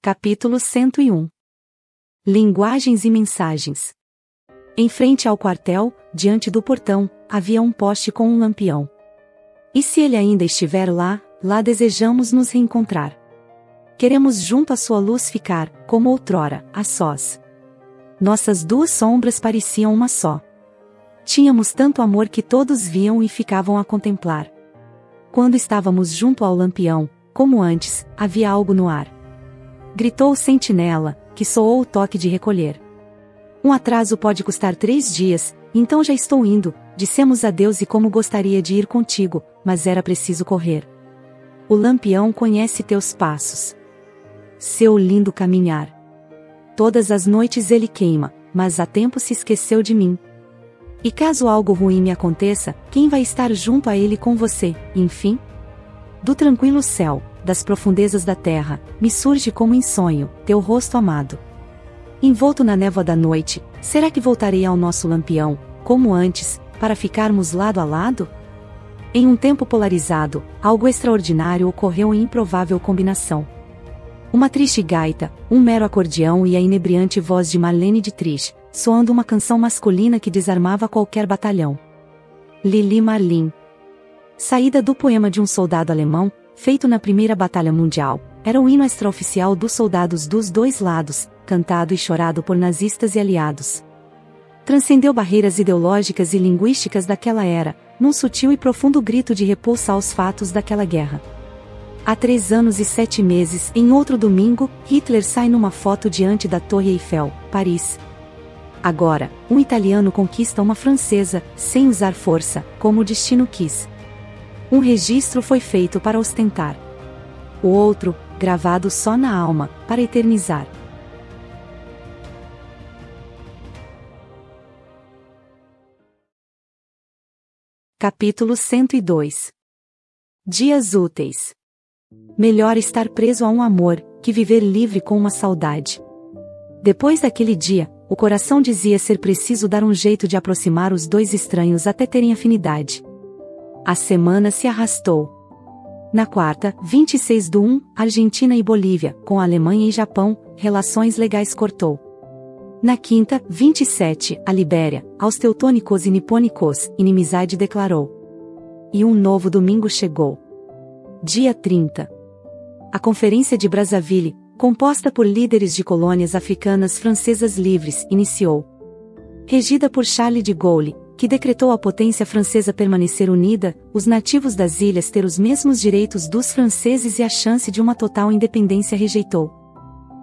Capítulo 101. Linguagens e mensagens. Em frente ao quartel, diante do portão, havia um poste com um lampião. E se ele ainda estiver lá, lá desejamos nos reencontrar. Queremos junto à sua luz ficar, como outrora, a sós. Nossas duas sombras pareciam uma só. Tínhamos tanto amor que todos viam e ficavam a contemplar. Quando estávamos junto ao lampião, como antes, havia algo no ar. Gritou o sentinela, que soou o toque de recolher. Um atraso pode custar 3 dias, então já estou indo, dissemos adeus e como gostaria de ir contigo, mas era preciso correr. O lampião conhece teus passos. Seu lindo caminhar. Todas as noites ele queima, mas há tempo se esqueceu de mim. E caso algo ruim me aconteça, quem vai estar junto a ele com você, enfim? Do tranquilo céu, das profundezas da terra, me surge como em sonho, teu rosto amado. Envolto na névoa da noite, será que voltarei ao nosso lampião, como antes, para ficarmos lado a lado? Em um tempo polarizado, algo extraordinário ocorreu em improvável combinação. Uma triste gaita, um mero acordeão e a inebriante voz de Marlene Dietrich, soando uma canção masculina que desarmava qualquer batalhão. Lili Marlin. Saída do poema de um soldado alemão, feito na Primeira Batalha Mundial, era o hino extraoficial dos soldados dos dois lados, cantado e chorado por nazistas e aliados. Transcendeu barreiras ideológicas e linguísticas daquela era, num sutil e profundo grito de repulsa aos fatos daquela guerra. Há 3 anos e 7 meses, em outro domingo, Hitler sai numa foto diante da Torre Eiffel, Paris. Agora, um italiano conquista uma francesa, sem usar força, como o destino quis. Um registro foi feito para ostentar. O outro, gravado só na alma, para eternizar. Capítulo 102. Dias úteis. Melhor estar preso a um amor, que viver livre com uma saudade. Depois daquele dia, o coração dizia ser preciso dar um jeito de aproximar os dois estranhos até terem afinidade. A semana se arrastou. Na quarta, 26/1, Argentina e Bolívia, com a Alemanha e Japão, relações legais cortou. Na quinta, 27, a Libéria, aos teutônicos e nipônicos, inimizade declarou. E um novo domingo chegou. Dia 30. A Conferência de Brazzaville, composta por líderes de colônias africanas francesas livres, iniciou. Regida por Charles de Gaulle, que decretou a potência francesa permanecer unida, os nativos das ilhas ter os mesmos direitos dos franceses e a chance de uma total independência rejeitou.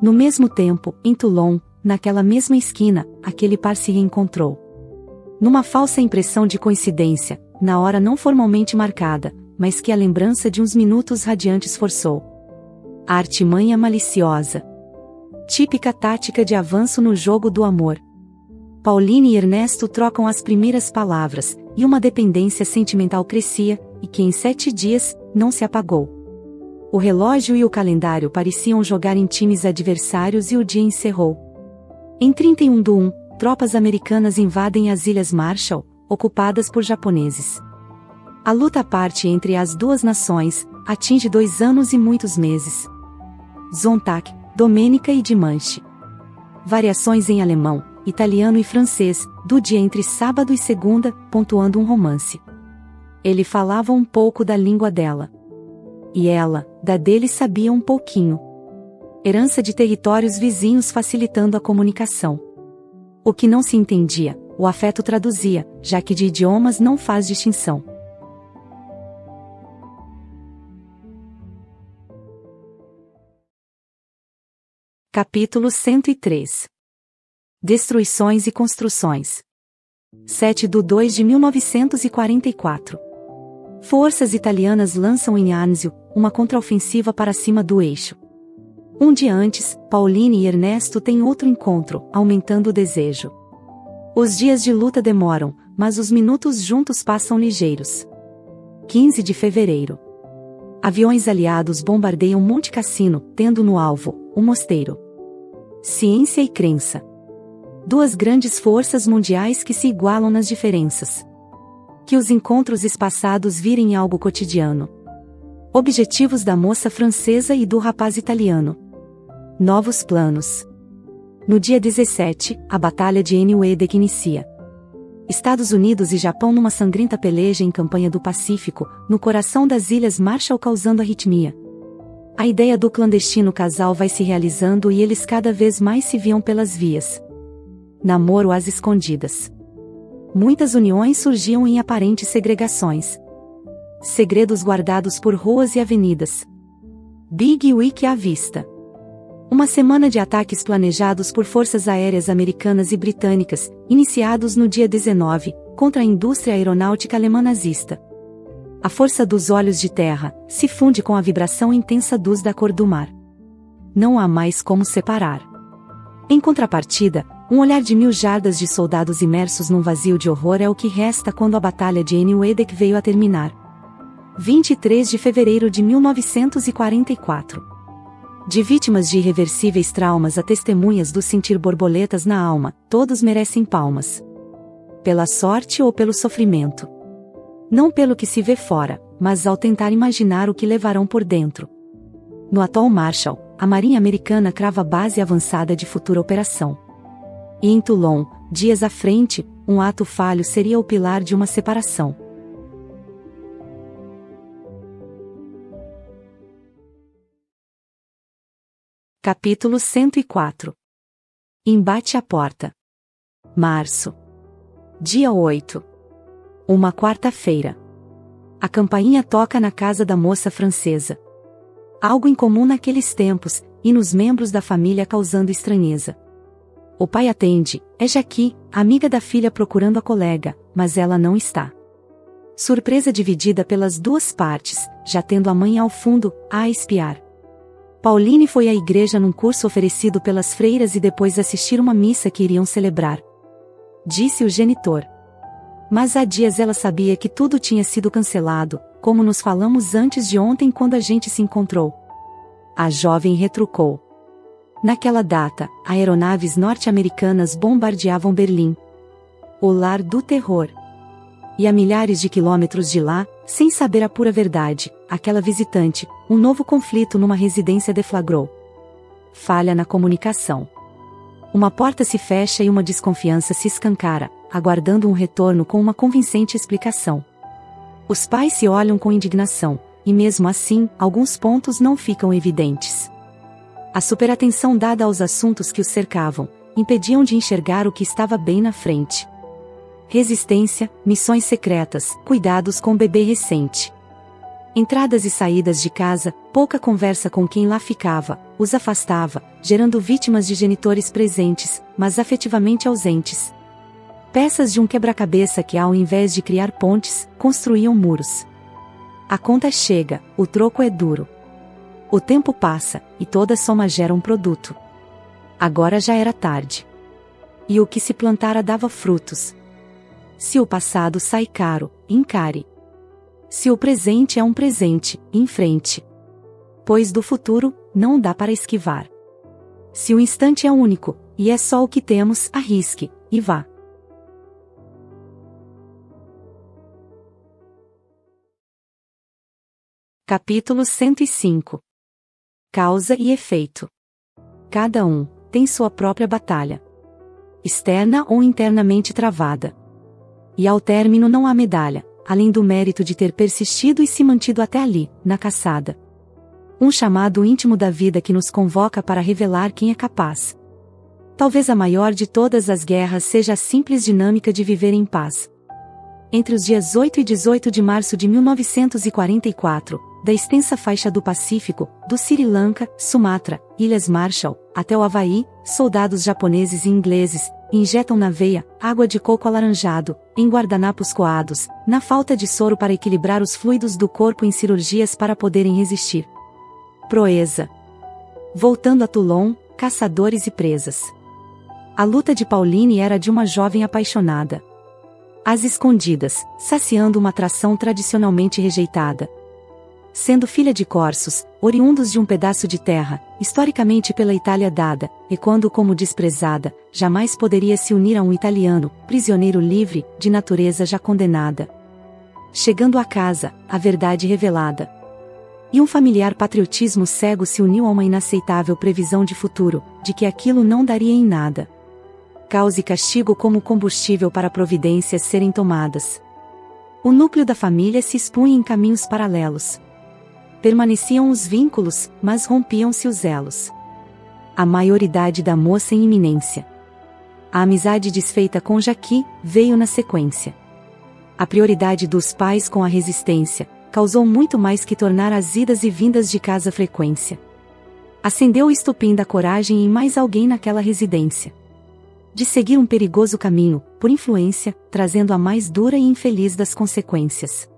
No mesmo tempo, em Toulon, naquela mesma esquina, aquele par se reencontrou. Numa falsa impressão de coincidência, na hora não formalmente marcada, mas que a lembrança de uns minutos radiantes forçou. A artimanha maliciosa. Típica tática de avanço no jogo do amor. Pauline e Ernesto trocam as primeiras palavras, e uma dependência sentimental crescia, e que em 7 dias, não se apagou. O relógio e o calendário pareciam jogar em times adversários e o dia encerrou. Em 31/1, tropas americanas invadem as Ilhas Marshall, ocupadas por japoneses. A luta parte entre as duas nações, atinge 2 anos e muitos meses. Zontag, Domênica e Dimanche. Variações em alemão, italiano e francês, do dia entre sábado e segunda, pontuando um romance. Ele falava um pouco da língua dela. E ela, da dele sabia um pouquinho. Herança de territórios vizinhos facilitando a comunicação. O que não se entendia, o afeto traduzia, já que de idiomas não faz distinção. Capítulo 103. Destruições e construções. 7/2 de 1944. Forças italianas lançam em Anzio uma contraofensiva para cima do eixo. Um dia antes, Pauline e Ernesto têm outro encontro, aumentando o desejo. Os dias de luta demoram, mas os minutos juntos passam ligeiros. 15 de fevereiro. Aviões aliados bombardeiam Monte Cassino, tendo no alvo, o mosteiro. Ciência e crença. 2 grandes forças mundiais que se igualam nas diferenças. Que os encontros espaçados virem algo cotidiano. Objetivos da moça francesa e do rapaz italiano. Novos planos. No dia 17, a Batalha de Eniwetok inicia. Estados Unidos e Japão numa sangrenta peleja em campanha do Pacífico, no coração das Ilhas Marshall causando arritmia. A ideia do clandestino casal vai se realizando e eles cada vez mais se viam pelas vias. Namoro às escondidas. Muitas uniões surgiam em aparentes segregações. Segredos guardados por ruas e avenidas. Big Week à vista. Uma semana de ataques planejados por forças aéreas americanas e britânicas, iniciados no dia 19, contra a indústria aeronáutica alemã nazista. A força dos olhos de terra se funde com a vibração intensa da cor do mar. Não há mais como separar. Em contrapartida, um olhar de 1000 jardas de soldados imersos num vazio de horror é o que resta quando a Batalha de Eniwetok veio a terminar. 23 de fevereiro de 1944. De vítimas de irreversíveis traumas a testemunhas do sentir borboletas na alma, todos merecem palmas. Pela sorte ou pelo sofrimento. Não pelo que se vê fora, mas ao tentar imaginar o que levarão por dentro. No atol Marshall, a Marinha Americana crava base avançada de futura operação. E em Toulon, dias à frente, um ato falho seria o pilar de uma separação. Capítulo 104. Embate à porta. Março. Dia 8. Uma quarta-feira. A campainha toca na casa da moça francesa. Algo incomum naqueles tempos, e nos membros da família causando estranheza. O pai atende, é Jackie, amiga da filha procurando a colega, mas ela não está. Surpresa dividida pelas duas partes, já tendo a mãe ao fundo, a espiar. Pauline foi à igreja num curso oferecido pelas freiras e depois assistir uma missa que iriam celebrar. Disse o genitor. Mas há dias ela sabia que tudo tinha sido cancelado, como nos falamos antes de ontem quando a gente se encontrou. A jovem retrucou. Naquela data, aeronaves norte-americanas bombardeavam Berlim. O lar do terror. E a milhares de quilômetros de lá, sem saber a pura verdade, aquela visitante, um novo conflito numa residência deflagrou. Falha na comunicação. Uma porta se fecha e uma desconfiança se escancara, aguardando um retorno com uma convincente explicação. Os pais se olham com indignação, e mesmo assim, alguns pontos não ficam evidentes. A superatenção dada aos assuntos que os cercavam, impediam de enxergar o que estava bem na frente. Resistência, missões secretas, cuidados com o bebê recente. Entradas e saídas de casa, pouca conversa com quem lá ficava, os afastava, gerando vítimas de genitores presentes, mas afetivamente ausentes. Peças de um quebra-cabeça que, ao invés de criar pontes, construíam muros. A conta chega, o troco é duro. O tempo passa, e toda soma gera um produto. Agora já era tarde. E o que se plantara dava frutos. Se o passado sai caro, encare. Se o presente é um presente, enfrente. Pois do futuro, não dá para esquivar. Se o instante é único, e é só o que temos, arrisque, e vá. Capítulo 105. Causa e efeito. Cada um tem sua própria batalha. Externa ou internamente travada. E ao término não há medalha, além do mérito de ter persistido e se mantido até ali, na caçada. Um chamado íntimo da vida que nos convoca para revelar quem é capaz. Talvez a maior de todas as guerras seja a simples dinâmica de viver em paz. Entre os dias 8 e 18 de março de 1944, da extensa faixa do Pacífico, do Sri Lanka, Sumatra, Ilhas Marshall, até o Havaí, soldados japoneses e ingleses injetam na veia água de coco alaranjado, em guardanapos coados, na falta de soro para equilibrar os fluidos do corpo em cirurgias para poderem resistir. Proeza. Voltando a Toulon, caçadores e presas. A luta de Pauline era de uma jovem apaixonada. Às escondidas, saciando uma atração tradicionalmente rejeitada. Sendo filha de corsos, oriundos de um pedaço de terra, historicamente pela Itália dada, e quando como desprezada, jamais poderia se unir a um italiano, prisioneiro livre, de natureza já condenada. Chegando à casa, a verdade revelada. E um familiar patriotismo cego se uniu a uma inaceitável previsão de futuro, de que aquilo não daria em nada. Causa e castigo como combustível para providências serem tomadas. O núcleo da família se expunha em caminhos paralelos. Permaneciam os vínculos, mas rompiam-se os elos. A maioridade da moça em iminência. A amizade desfeita com Jaqui veio na sequência. A prioridade dos pais com a resistência causou muito mais que tornar as idas e vindas de casa frequência. Acendeu o estupim da coragem em mais alguém naquela residência. De seguir um perigoso caminho, por influência, trazendo a mais dura e infeliz das consequências.